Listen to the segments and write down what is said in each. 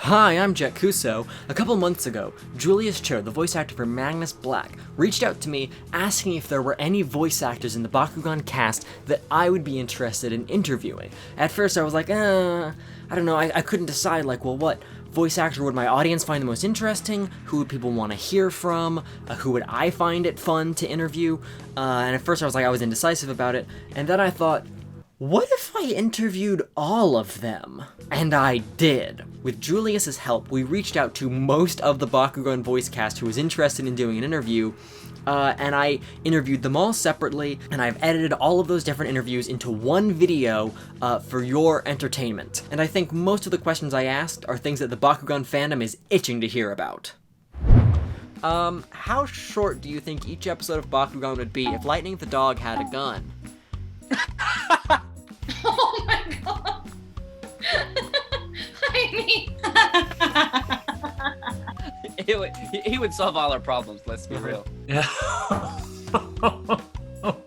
Hi, I'm JettKuso. A couple months ago, Julius Cho, the voice actor for Magnus Black, reached out to me asking if there were any voice actors in the Bakugan cast that I would be interested in interviewing. At first I was like, I don't know, I couldn't decide, what voice actor would my audience find the most interesting? Who would people want to hear from? Who would I find it fun to interview? And at first I was indecisive about it, and then I thought, what if I interviewed all of them? And I did. With Julius's help, we reached out to most of the Bakugan voice cast who was interested in doing an interview, and I interviewed them all separately, and I've edited all of those different interviews into one video for your entertainment. And I think most of the questions I asked are things that the Bakugan fandom is itching to hear about. How short do you think each episode of Bakugan would be if Lightning the dog had a gun? Oh my god. I mean... he would solve all our problems, let's be real. Yeah.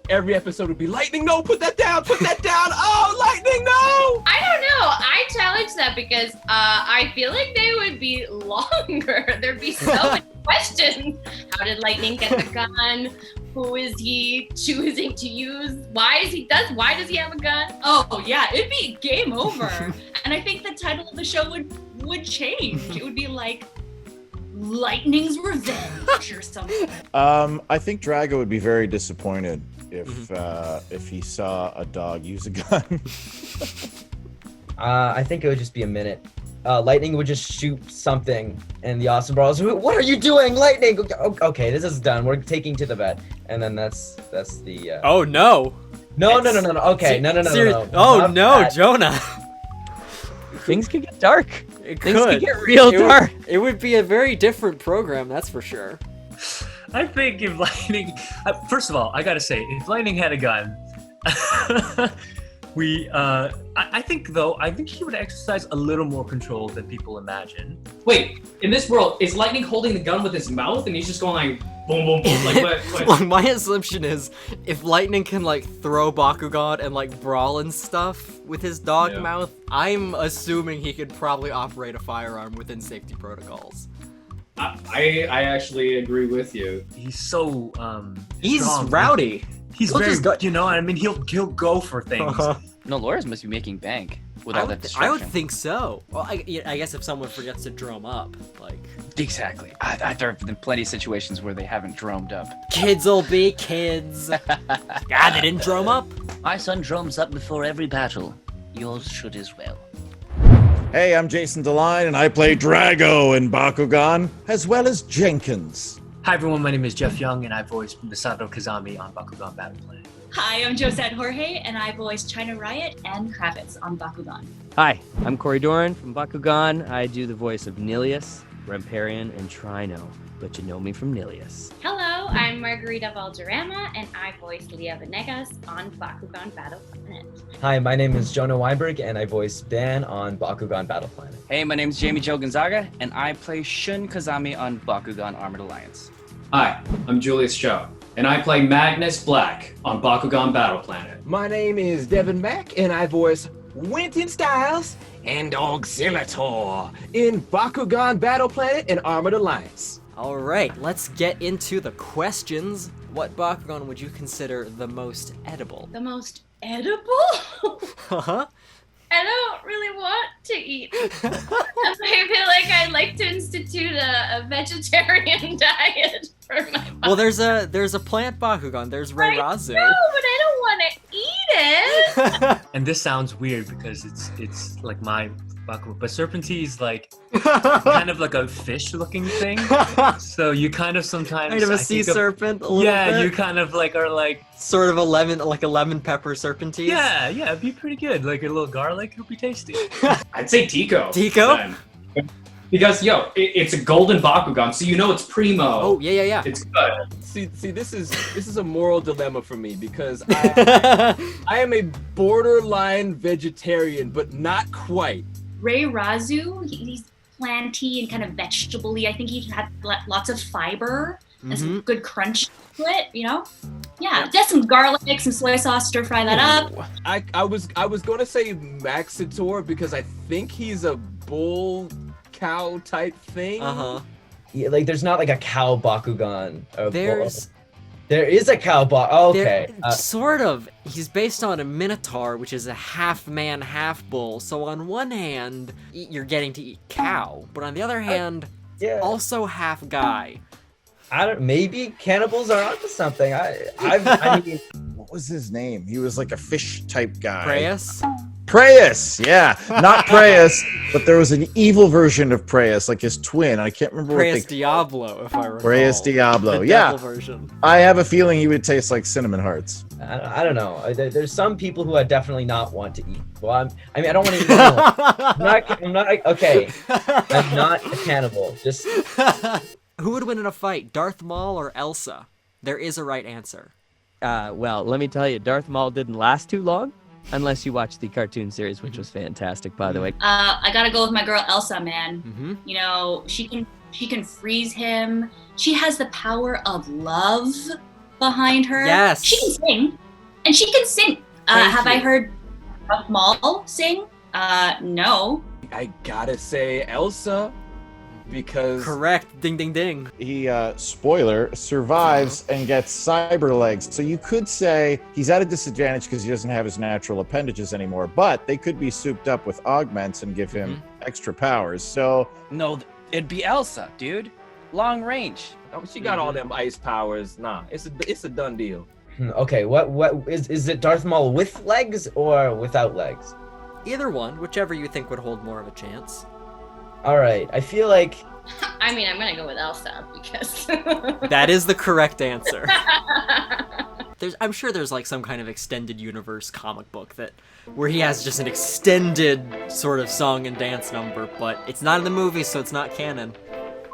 Every episode would be, Lightning, no, put that down, oh, Lightning, no! I don't know, I challenge that because I feel like they would be longer. There'd be so many questions. How did Lightning get the gun? Who is he choosing to use? Why does he have a gun? Oh yeah, it'd be game over. And I think the title of the show would change. It would be like Lightning's Revenge or something. I think Drago would be very disappointed if he saw a dog use a gun. I think it would just be a minute. Lightning would just shoot something, and the Awesome Brawlers, what are you doing, Lightning? Okay, this is done. We're taking to the vet, and then that's the. Oh no! No. Okay, no. Oh no, Jonah! Things could get dark. Things could get real dark. It would be a very different program, that's for sure. I think if Lightning, first of all, I gotta say, if Lightning had a gun, I think he would exercise a little more control than people imagine. Wait, in this world, is Lightning holding the gun with his mouth and he's just going like boom, boom, boom? Like what? Well, my assumption is if Lightning can throw Bakugan and brawl and stuff with his dog mouth, I'm assuming he could probably operate a firearm within safety protocols. I actually agree with you. He's so he's strong. Rowdy. He's very, he'll go for things. No, lawyers must be making bank with all that destruction. I would think so. Well, I guess if someone forgets to drum up, Exactly. There have been plenty of situations where they haven't dromed up. Kids'll be kids. God, they didn't drum up? My son drums up before every battle. Yours should as well. Hey, I'm Jason DeLine, and I play Drago in Bakugan, as well as Jenkins. Hi everyone, my name is Jeff Young, and I voice Misato Kazami on Bakugan Battle Planet. Hi, I'm Josette Jorge, and I voice China Riot and Kravitz on Bakugan. Hi, I'm Corey Doran from Bakugan. I do the voice of Nilius, Ramparian, and Trino, but you know me from Nilius. Hello, I'm Margarita Valderrama, and I voice Leah Venegas on Bakugan Battle Planet. Hi, my name is Jonah Weinberg, and I voice Dan on Bakugan Battle Planet. Hey, my name's Jamie Joe Gonzaga, and I play Shun Kazami on Bakugan Armored Alliance. Hi, I'm Julius Cho, and I play Magnus Black on Bakugan Battle Planet. My name is Devin Mack, and I voice Winton Styles and Auxiliator in Bakugan Battle Planet and Armored Alliance. Alright, let's get into the questions. What Bakugan would you consider the most edible? The most edible? Uh-huh. I don't really want to eat. I feel like I'd like to institute a vegetarian diet for my body. Well, there's a plant Bakugan. There's Reirazu. No, but I don't want to eat it. And this sounds weird because it's like my Bakugan, but Serpentine is kind of like a fish-looking thing. So you kind of sometimes kind of a sea serpent. A bit. You kind of are sort of a lemon pepper serpentine. Yeah, it'd be pretty good. Like a little garlic, it'll be tasty. I'd say Tico. Tico? Because it's a golden Bakugan, so it's primo. Oh yeah. It's good. See, this is a moral dilemma for me because I am a borderline vegetarian, but not quite. Reirazu, he's planty and kind of vegetable-y. I think he'd have lots of fiber and some good crunch to it, Yeah, just some garlic, some soy sauce, stir fry that up. I was gonna say Maxitor because I think he's a bull cow type thing. Yeah, like there's not like a cow Bakugan. There is a cow okay. Sort of. He's based on a minotaur, which is a half man, half bull. So on one hand, you're getting to eat cow, but on the other hand, also half guy. Maybe cannibals are onto something. I mean, what was his name? He was like a fish type guy. Preus? Yeah. Not Preus, but there was an evil version of Preus, like his twin. I can't remember Preus Diablo, if I recall. Preus Diablo, the yeah. devil version. I have a feeling he would taste like cinnamon hearts. I don't know. There's some people who I definitely not want to eat. Well, I mean, I don't want to eat anyone. I'm not, okay. I'm not a cannibal. Just... Who would win in a fight, Darth Maul or Elsa? There is a right answer. Well, let me tell you, Darth Maul didn't last too long, unless you watched the cartoon series, which was fantastic, by the way. I gotta go with my girl Elsa, man. You know, she can freeze him. She has the power of love behind her. Yes. She can sing, and she can sing. I heard Darth Maul sing? No. I gotta say Elsa. Because correct, ding ding ding. He spoiler survives and gets cyber legs. So you could say he's at a disadvantage because he doesn't have his natural appendages anymore, but they could be souped up with augments and give him extra powers. So no, it'd be Elsa, dude. Long range. Oh, she got all them ice powers. Nah, it's a done deal. Okay, what is it Darth Maul with legs or without legs? Either one, whichever you think would hold more of a chance. All right, I feel like... I mean, I'm gonna go with Elsa because... That is the correct answer. I'm sure there's like some kind of extended universe comic book where he has just an extended sort of song and dance number, but it's not in the movie, so it's not canon.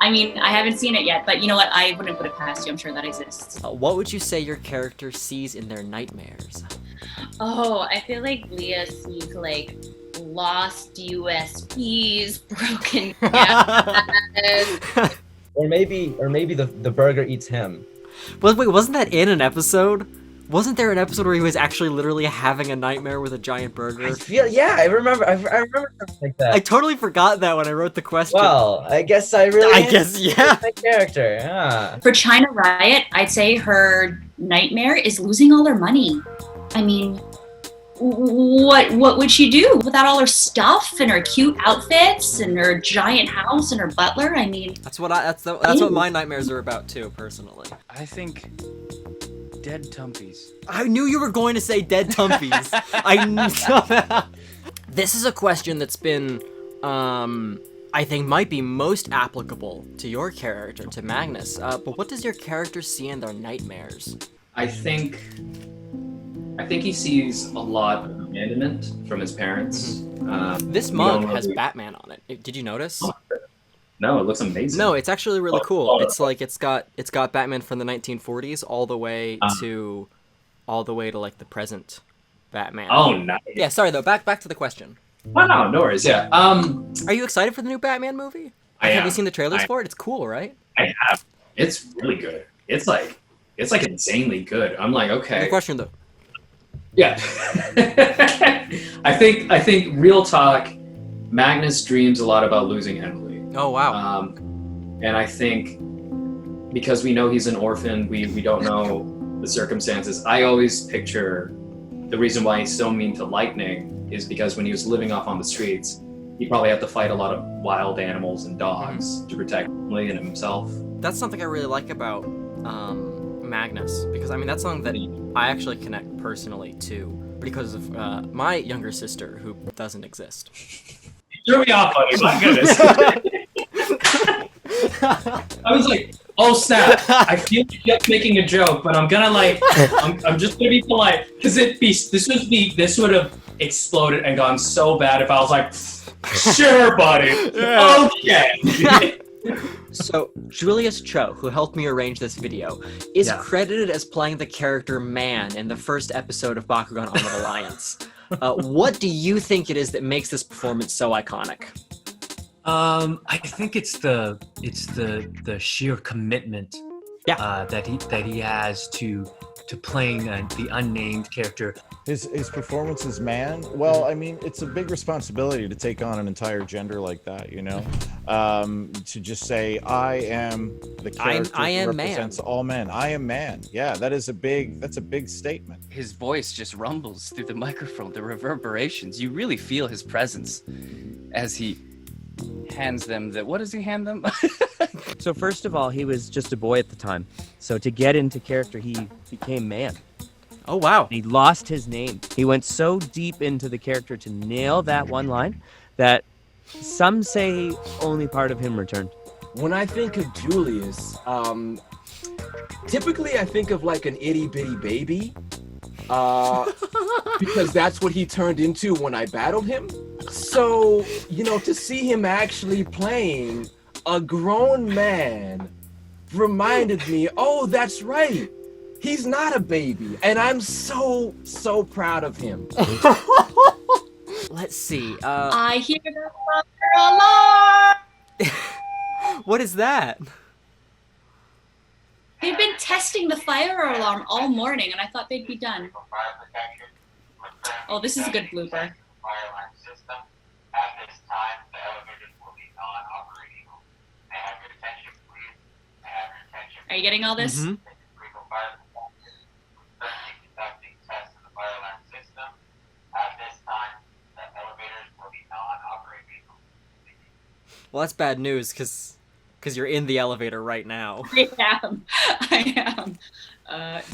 I mean, I haven't seen it yet, but you know what? I wouldn't put it past you. I'm sure that exists. What would you say your character sees in their nightmares? Oh, I feel like Leah sees like lost USBs, broken gas. or maybe the burger eats him. Well, wait, wasn't that in an episode? Wasn't there an episode where he was actually literally having a nightmare with a giant burger? I remember something like that. I totally forgot that when I wrote the question. Well, I guess yeah. My character, yeah. For China Riot, I'd say her nightmare is losing all her money. I mean, what would she do without all her stuff and her cute outfits and her giant house and her butler? I mean, that's what my nightmares are about too, personally. I think dead Tumpies. I knew you were going to say dead Tumpies. I knew. This is a question that's been, I think might be most applicable to your character, to Magnus. But what does your character see in their nightmares? I think he sees a lot of abandonment from his parents. This mug has Batman on it. Did you notice? No, it looks amazing. No, it's actually really cool. It's like it's got Batman from the 1940s all the way to like the present Batman. Oh, nice. Yeah, sorry though. Back to the question. Oh, no worries. Yeah. Are you excited for the new Batman movie? Have you seen the trailers for it? It's cool, right? I have. It's really good. It's like insanely good. I'm like, okay. Good question though. Yeah. I think real talk, Magnus dreams a lot about losing Emily. Oh wow. And I think because we know he's an orphan, we don't know the circumstances. I always picture the reason why he's so mean to Lightning is because when he was living off on the streets, he probably had to fight a lot of wild animals and dogs to protect Emily and himself. That's something I really like about Magnus, because I mean that's something that I actually connect personally to because of my younger sister who doesn't exist. You threw me off, buddy. My goodness. I was like, oh snap! I feel like just making a joke, but I'm gonna I'm just gonna be polite because this would have exploded and gone so bad if I was like, sure, buddy. Yeah. Okay. So, Julius Cho, who helped me arrange this video, is credited as playing the character Man in the first episode of Bakugan Armored Alliance. What do you think it is that makes this performance so iconic? I think it's the sheer commitment that he has to to playing the unnamed character. His performance as man, well, I mean, it's a big responsibility to take on an entire gender like that, you know? To just say, I am the character I am who represents all men. I am man. Yeah, that's a big statement. His voice just rumbles through the microphone, the reverberations. You really feel his presence as he hands them what does he hand them? So first of all, he was just a boy at the time. So to get into character, he became man. Oh, wow. He lost his name. He went so deep into the character to nail that one line that some say only part of him returned. When I think of Julius, typically I think of like an itty bitty baby, because that's what he turned into when I battled him. So, you know, to see him actually playing a grown man reminded me, oh, that's right. He's not a baby, and I'm so proud of him. Let's see. I hear the fire alarm. What is that? They've been testing the fire alarm all morning, and I thought they'd be done. Oh, this is a good blooper. Are you getting all this? Mm-hmm. Well, that's bad news, because you're in the elevator right now. I am.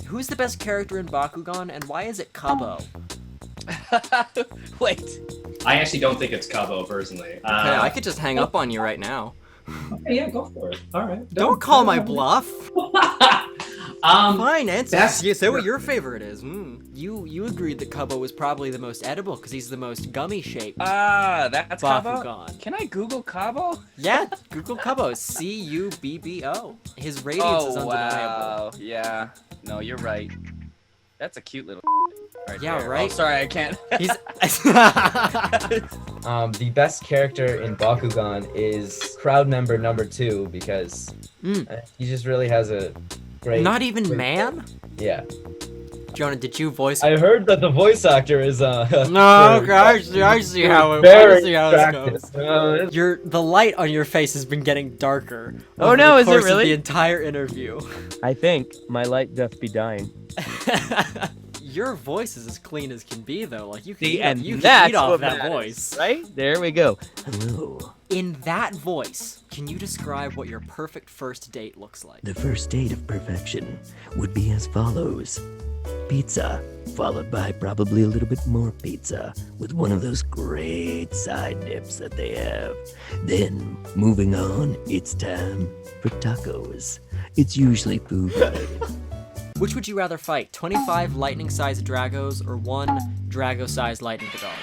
Who's the best character in Bakugan, and why is it Kabo? Wait. I actually don't think it's Kabo, personally. Okay, I could just hang up on you right now. Okay, yeah, go for it. All right. Don't call my bluff. Fine, answer. That's- Say what your favorite is. You agreed that Kabo was probably the most edible because he's the most gummy shaped. That's Cabo? Bakugan. Can I Google Cabo? Yeah, Google Kabo. Cubbo. His radiance is undeniable. Wow. Yeah. No, you're right. That's a cute little right Yeah, there. right? Oh, sorry, I can't. He's The best character in Bakugan is crowd member number 2 because he just really has a great. not even man? Yeah. Jonah, did you voice? I heard that the voice actor is No, okay, I see how it goes. The light on your face has been getting darker. Oh, over no, the is it course of really? the entire interview. I think my light doth be dying. Your voice is as clean as can be, though. Like you can See, eat, and you that's can eat off what that matters, voice. Right? There we go. Hello. In that voice, can you describe what your perfect first date looks like? The first date of perfection would be as follows. Pizza, followed by probably a little bit more pizza, with one of those great side dips that they have. Then, moving on, it's time for tacos. It's usually food related. Which would you rather fight, 25 lightning-sized Dragos or 1 Drago-sized lightning dog?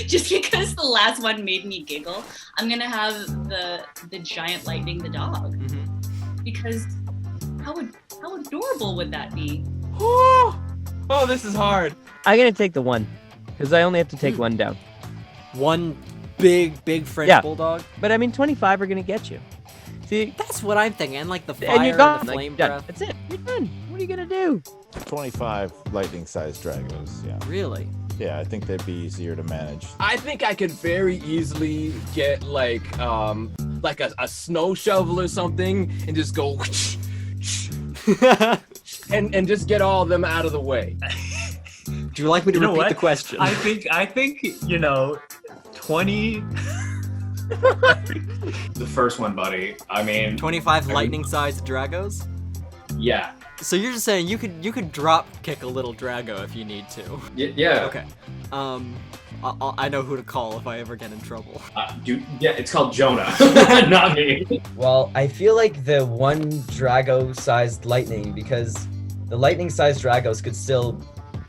Just because the last one made me giggle, I'm gonna have the giant lightning the dog. Because how adorable would that be? Oh, this is hard. I'm gonna take the 1, because I only have to take 1 down. 1 big French bulldog? But I mean, 25 are gonna get you. See, that's what I'm thinking. Like the and fire you're and gone. the flame Like, breath. that's it. You're done. What are you gonna do? 25 lightning-sized Dragos, yeah. Really? Yeah, I think they'd be easier to manage. I think I could very easily get like a snow shovel or something and just go and just get all of them out of the way. Do you like me to repeat the question? I think 20. The first one, buddy. I mean, 25 lightning-sized Dragos? Yeah. So you're just saying you could drop kick a little Drago if you need to? Yeah. Okay. I know who to call if I ever get in trouble. Dude, yeah, it's called Jonah, not me. Well, I feel like the 1 Drago-sized lightning, because the lightning-sized Dragos could still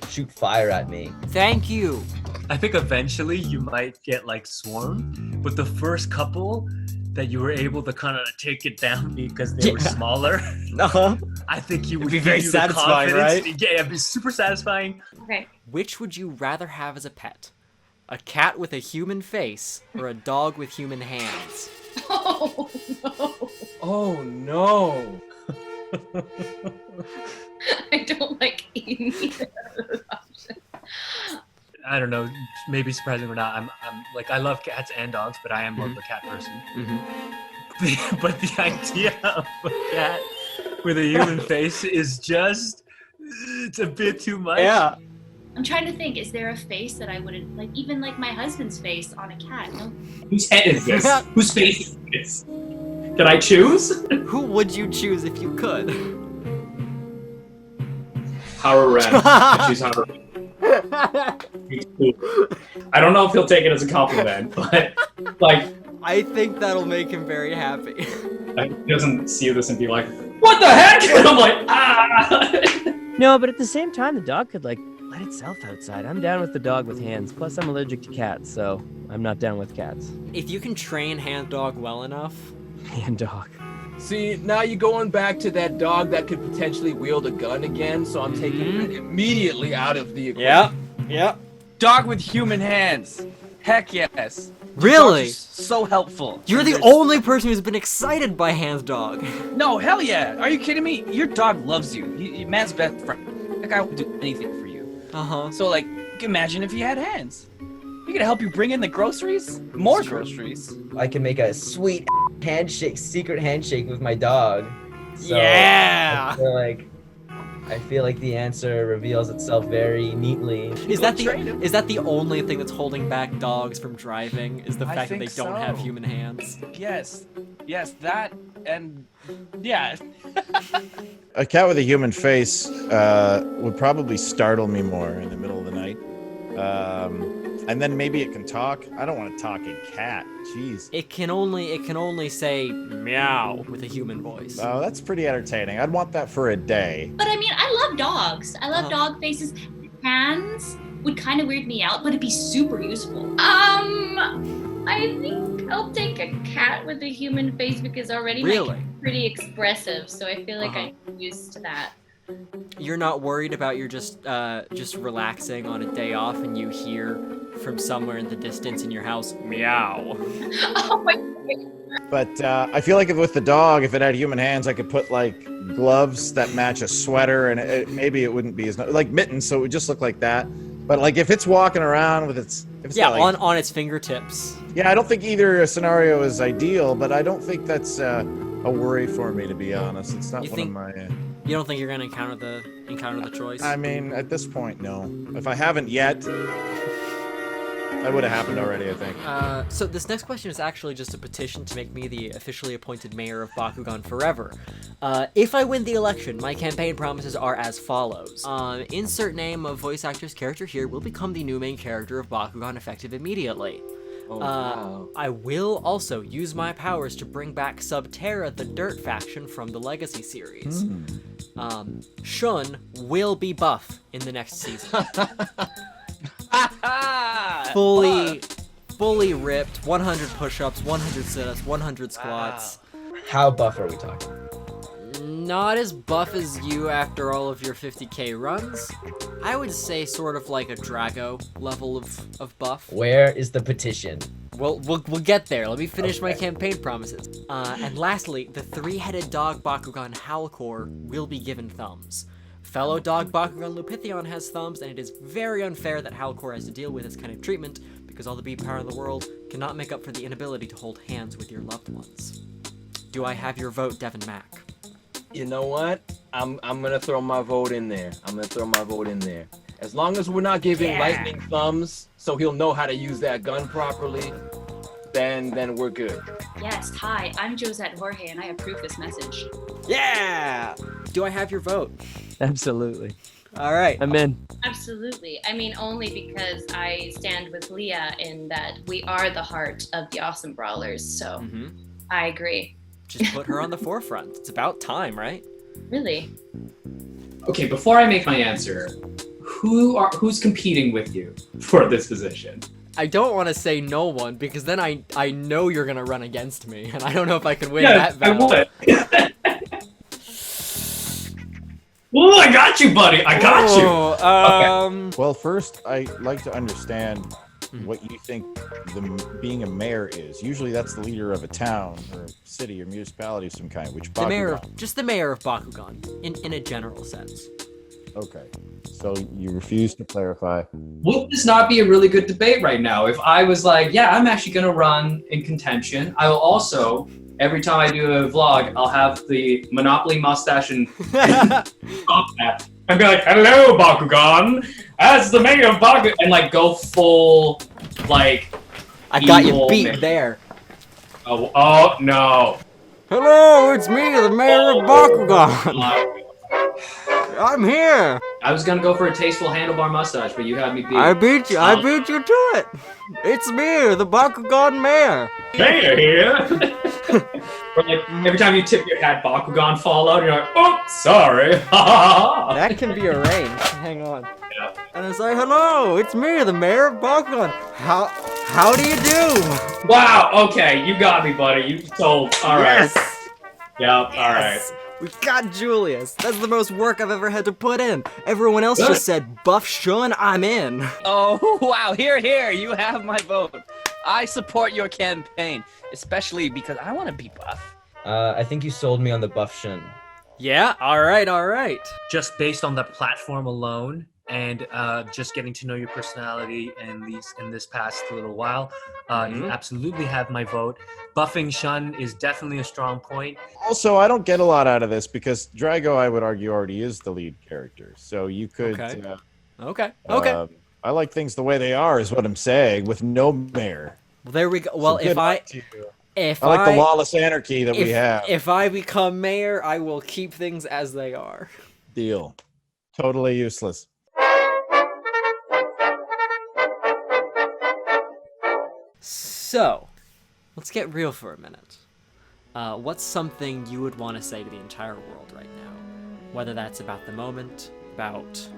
shoot fire at me. Thank you. I think eventually you might get like swarmed, but the first couple that you were able to kind of take it down because they were smaller. I think you would be very satisfying, right? Yeah, it'd be super satisfying. Okay. Which would you rather have as a pet? A cat with a human face or a dog with human hands? Oh no. Oh no. I don't like either of those options. I don't know, maybe surprising or not, I'm like, I love cats and dogs, but I am more of a cat person. But the idea of a cat with a human face is just, it's a bit too much. Yeah. I'm trying to think, is there a face that I wouldn't like, even like my husband's face on a cat? No. Whose head is this? Whose face is this? Can I choose? Who would you choose if you could? Howard Wren. I choose Howard Wren. I don't know if he'll take it as a compliment, but like, I think that'll make him very happy. he doesn't see this and be like, "What the heck?" And I'm like, ah. No, but at the same time, the dog could like let itself outside. I'm down with the dog with hands. Plus, I'm allergic to cats, so I'm not down with cats. If you can train Hand Dog well enough. Hand Dog. See, now you're going back to that dog that could potentially wield a gun again, so I'm taking it immediately out of the equation. Yeah. Dog with human hands. Heck yes. Really? Dogs are so helpful. You're the only person who's been excited by Hand Dog. No, hell yeah. Are you kidding me? Your dog loves you. Man's best friend. That guy will do anything for you. So, like, imagine if he had hands. He could help you bring in the groceries? More groceries. I can make a sweet handshake, secret handshake with my dog. So Yeah. I feel like the answer reveals itself very neatly. Is that the only thing that's holding back dogs from driving? Is the fact that they don't have human hands? Yes, that and yeah. A cat with a human face would probably startle me more in the middle of the night. And then maybe it can talk. I don't want a talking cat. Jeez. It can only say meow with a human voice. Oh, that's pretty entertaining. I'd want that for a day. But I mean, I love dogs. I love dog faces. Hands would kind of weird me out, but it'd be super useful. I think I'll take a cat with a human face because already my cat's pretty expressive, so I feel like I'm used to that. You're not worried about your just relaxing on a day off and you hear from somewhere in the distance in your house meow. Oh my God. But I feel like with the dog, if it had human hands, I could put like gloves that match a sweater, and maybe it wouldn't be as like mittens, so it would just look like that. But like if it's walking around with its on its fingertips. Yeah, I don't think either scenario is ideal, but I don't think that's a worry for me, to be honest. It's not one of my. You don't think you're gonna encounter the choice? I mean, at this point, no. If I haven't yet, that would have happened already, I think. So this next question is actually just a petition to make me the officially appointed mayor of Bakugan forever. If I win the election, my campaign promises are as follows. Insert name of voice actor's character here will become the new main character of Bakugan effective immediately. Wow. I will also use my powers to bring back Subterra, the Dirt faction from the Legacy series. Shun will be buff in the next season. Fully ripped, 100 push-ups, 100 sit-ups, 100 squats. How buff are we talking? Not as buff as you after all of your 50k runs. I would say sort of like a Drago level of buff. Where is the petition? We'll get there. Let me finish my campaign promises. And lastly, the three-headed dog Bakugan Howlcore will be given thumbs. Fellow dog Bakugan Lupithion has thumbs, and it is very unfair that Howlcore has to deal with this kind of treatment because all the beat power in the world cannot make up for the inability to hold hands with your loved ones. Do I have your vote, Devin Mack? You know what? I'm gonna throw my vote in there. As long as we're not giving lightning thumbs, so he'll know how to use that gun properly, then we're good. Yes, hi, I'm Josette Jorge, and I approve this message. Yeah! Do I have your vote? Absolutely. All right. I'm in. Absolutely. I mean, only because I stand with Leah in that we are the heart of the Awesome Brawlers, so I agree. Just put her on the forefront. It's about time, right? Really? Okay, before I make my answer, who's competing with you for this position? I don't want to say no one because then I know you're gonna run against me, and I don't know if I can win that battle. I would. Well, I got you, buddy. I got you. Well, first, I like to understand what you think being a mayor is. Usually that's the leader of a town or city or municipality of some kind, which Bakugan. Just the mayor of Bakugan, in a general sense. Okay, so you refuse to clarify. Would this not be a really good debate right now? If I was like, yeah, I'm actually going to run in contention. I will also, every time I do a vlog, I'll have the Monopoly mustache and top hat. And be like, hello, Bakugan, as the mayor of Bakugan, and like go full, like, I got you evil beat mayor. there. Oh, no. Hello, it's me, the mayor of Bakugan. I'm here. I was gonna go for a tasteful handlebar mustache, but you had me beat. I beat you to it. It's me, the Bakugan mayor. Mayor here. Or like every time you tip your hat, Bakugan fall out, and you're like, oh, sorry. That can be arranged. Hang on. Yeah. And it's like, hello, it's me, the mayor of Bakugan. How do you do? Wow. Okay, you got me, buddy. You sold. All right. Yes. Yep. All right. We got Julius. That's the most work I've ever had to put in. Everyone else just said, buff Shun, I'm in. Oh, wow. Here, you have my vote. I support your campaign, especially because I want to be buff. I think you sold me on the buff Shun. Yeah, all right. Just based on the platform alone and just getting to know your personality in this past little while, you absolutely have my vote. Buffing Shun is definitely a strong point. Also, I don't get a lot out of this because Drago, I would argue, already is the lead character. So you could. Okay. I like things the way they are, is what I'm saying, with no mayor. Well, there we go. Well, So I like the lawless anarchy that we have. If I become mayor, I will keep things as they are. Deal. Totally useless. So, let's get real for a minute. What's something you would want to say to the entire world right now? Whether that's about the moment, about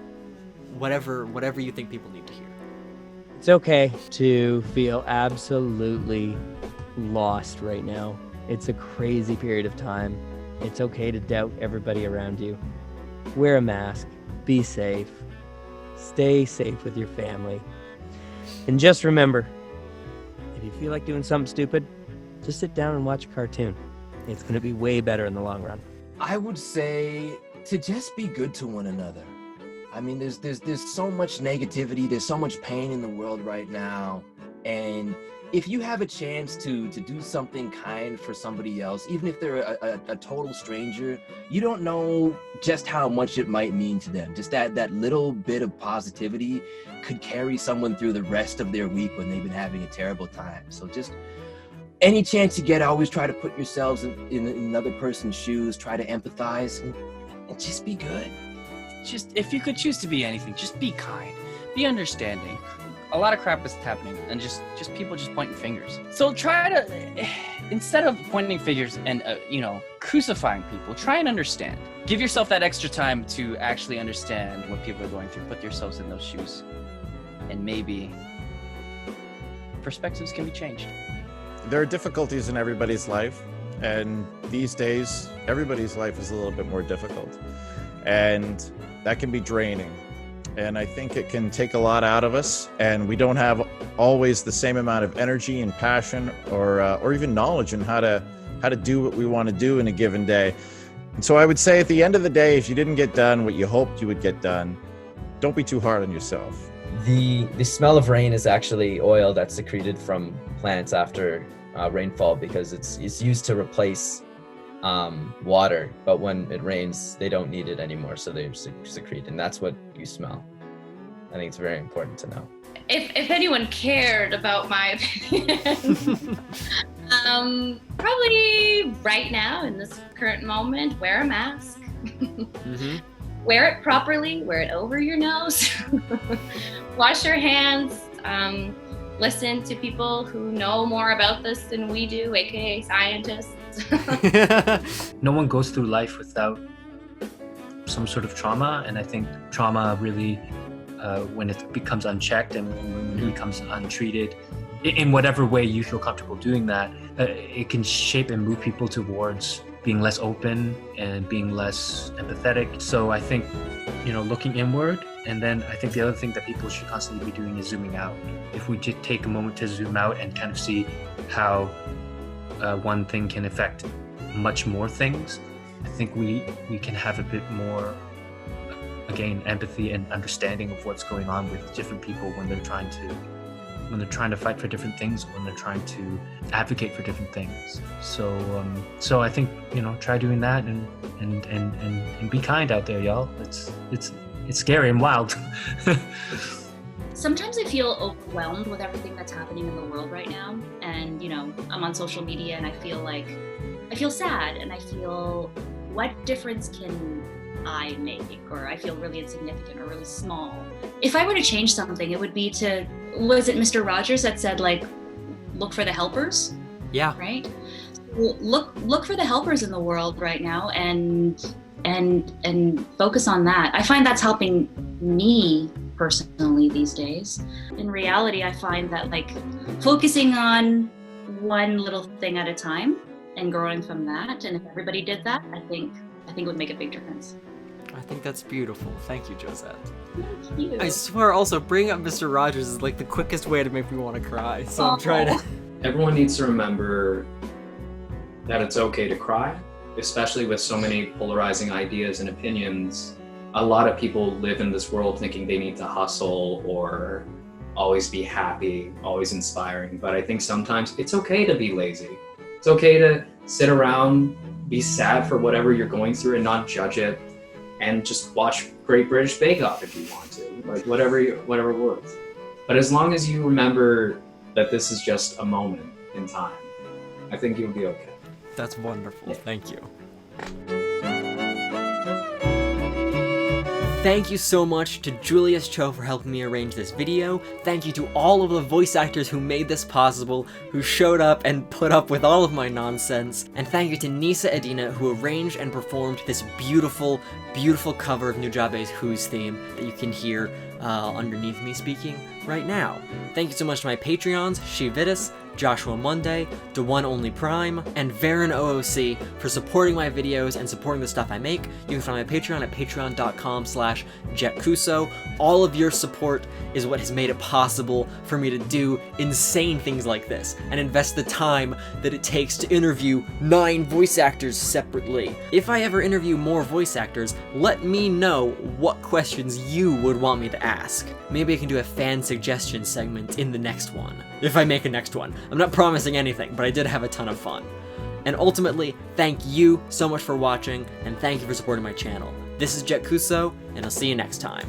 whatever you think people need to hear. It's okay to feel absolutely lost right now. It's a crazy period of time. It's okay to doubt everybody around you. Wear a mask. Be safe. Stay safe with your family. And just remember, if you feel like doing something stupid, just sit down and watch a cartoon. It's going to be way better in the long run. I would say to just be good to one another. I mean, there's so much negativity, there's so much pain in the world right now, and if you have a chance to do something kind for somebody else, even if they're a total stranger, you don't know just how much it might mean to them. Just that little bit of positivity could carry someone through the rest of their week when they've been having a terrible time. So just any chance you get, always try to put yourselves in another person's shoes, try to empathize, and just be good. Just, if you could choose to be anything, just be kind, be understanding. A lot of crap is happening, and just people just pointing fingers. So try to, instead of pointing fingers and, crucifying people, try and understand. Give yourself that extra time to actually understand what people are going through. Put yourselves in those shoes, and maybe perspectives can be changed. There are difficulties in everybody's life, and these days, everybody's life is a little bit more difficult. And that can be draining. And I think it can take a lot out of us, and we don't have always the same amount of energy and passion or even knowledge in how to do what we want to do in a given day. And so I would say at the end of the day, if you didn't get done what you hoped you would get done, don't be too hard on yourself. The smell of rain is actually oil that's secreted from plants after rainfall, because it's used to replace water, but when it rains they don't need it anymore, so they secrete, and that's what you smell. I think it's very important to know. If anyone cared about my opinion, probably right now in this current moment, wear a mask. Wear it properly, wear it over your nose, wash your hands, listen to people who know more about this than we do, aka scientists. No one goes through life without some sort of trauma, and I think trauma really, when it becomes unchecked and when it becomes untreated, in whatever way you feel comfortable doing that, it can shape and move people towards being less open and being less empathetic. So I think, looking inward And then I think the other thing that people should constantly be doing is zooming out. If we just take a moment to zoom out and kind of see how one thing can affect much more things, I think we can have a bit more, again, empathy and understanding of what's going on with different people when they're trying to fight for different things, when they're trying to advocate for different things. So I think, try doing that and be kind out there, y'all. It's scary and wild. Sometimes I feel overwhelmed with everything that's happening in the world right now. And, I'm on social media and I feel sad and I feel, what difference can I make? Or I feel really insignificant or really small. If I were to change something, it would be was it Mr. Rogers that said, look for the helpers? Yeah. Right? Look for the helpers in the world right now and focus on that. I find that's helping me personally these days. In reality, I find that focusing on one little thing at a time and growing from that, and if everybody did that, I think it would make a big difference. I think that's beautiful. Thank you, Josette. Thank you. I swear, also, bringing up Mr. Rogers is the quickest way to make me want to cry, so I'm trying to... Everyone needs to remember that it's okay to cry, especially with so many polarizing ideas and opinions. A lot of people live in this world thinking they need to hustle or always be happy, always inspiring. But I think sometimes it's okay to be lazy. It's okay to sit around, be sad for whatever you're going through and not judge it, and just watch Great British Bake Off if you want to, whatever works. But as long as you remember that this is just a moment in time, I think you'll be okay. That's wonderful. Thank you. Thank you so much to Julius Cho for helping me arrange this video. Thank you to all of the voice actors who made this possible, who showed up and put up with all of my nonsense. And thank you to Nisa Edina, who arranged and performed this beautiful, beautiful cover of Nujabe's Who's theme that you can hear underneath me speaking right now. Thank you so much to my Patreons, SheVitus, Joshua Munday, The One Only Prime, and VarronOoC for supporting my videos and supporting the stuff I make. You can find my Patreon at patreon.com/JettKuso. All of your support is what has made it possible for me to do insane things like this and invest the time that it takes to interview 9 voice actors separately. If I ever interview more voice actors, let me know what questions you would want me to ask. Maybe I can do a fan suggestion segment in the next one, if I make a next one. I'm not promising anything, but I did have a ton of fun. And ultimately, thank you so much for watching, and thank you for supporting my channel. This is JettKuso, and I'll see you next time.